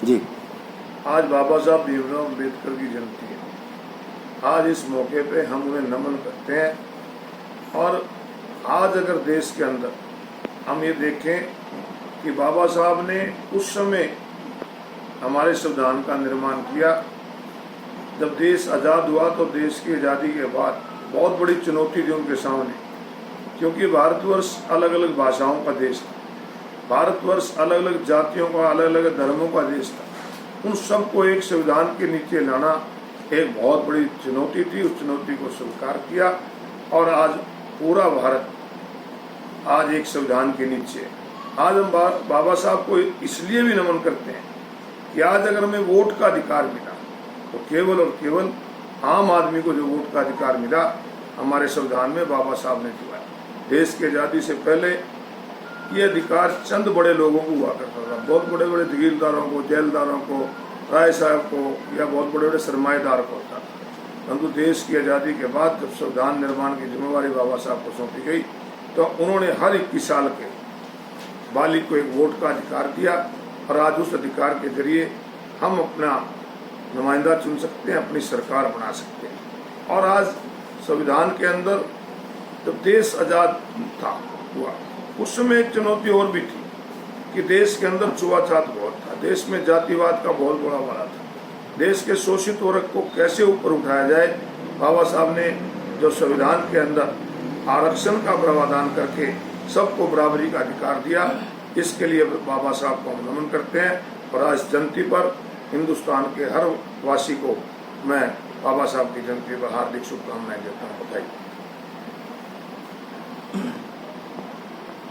जी। आज बाबा साहब भीमराव अम्बेडकर की जयंती है। आज इस मौके पे हम उन्हें नमन करते हैं। और आज अगर देश के अंदर हम ये देखें कि बाबा साहब ने उस समय हमारे संविधान का निर्माण किया, जब देश आज़ाद हुआ तो देश की आज़ादी के बाद बहुत बड़ी चुनौती थी उनके सामने, क्योंकि भारतवर्ष अलग अलग भाषाओं का देश था, भारतवर्ष अलग अलग जातियों का, अलग अलग धर्मों का देश था। उन सबको एक संविधान के नीचे लाना एक बहुत बड़ी चुनौती थी। उस चुनौती को स्वीकार किया और आज पूरा भारत आज एक संविधान के नीचे है। आज हम बाबा साहब को इसलिए भी नमन करते हैं कि आज अगर हमें वोट का अधिकार मिला तो केवल और केवल आम आदमी को जो वोट का अधिकार मिला हमारे संविधान में बाबा साहब ने दिया। देश की आज़ादी से पहले ये अधिकार चंद बड़े लोगों को हुआ करता था, बहुत बड़े बड़े जगीरदारों को, जेलदारों को, राय साहब को या बहुत बड़े बड़े सरमाएदार को होता था। परंतु देश की आज़ादी के बाद जब संविधान निर्माण की जिम्मेवारी बाबा साहब को सौंपी गई तो उन्होंने हर 21 साल के बालिग को एक वोट का अधिकार दिया और आज उस अधिकार के जरिए हम अपना नुमाइंदा चुन सकते हैं, अपनी सरकार बना सकते हैं। और आज संविधान के अंदर जब देश आज़ाद हुआ उस समय एक चुनौती और भी थी कि देश के अंदर छुआछूत बहुत था, देश में जातिवाद का बहुत बड़ा बड़ा था। देश के शोषित वर्ग को कैसे ऊपर उठाया जाए, बाबा साहब ने जो संविधान के अंदर आरक्षण का प्रावधान करके सबको बराबरी का अधिकार दिया, इसके लिए बाबा साहब को हम नमन करते हैं। और आज जयंती पर हिंदुस्तान के हर वासी को मैं बाबा साहब की जयंती पर हार्दिक शुभकामनाएं देता हूँ। बताइए।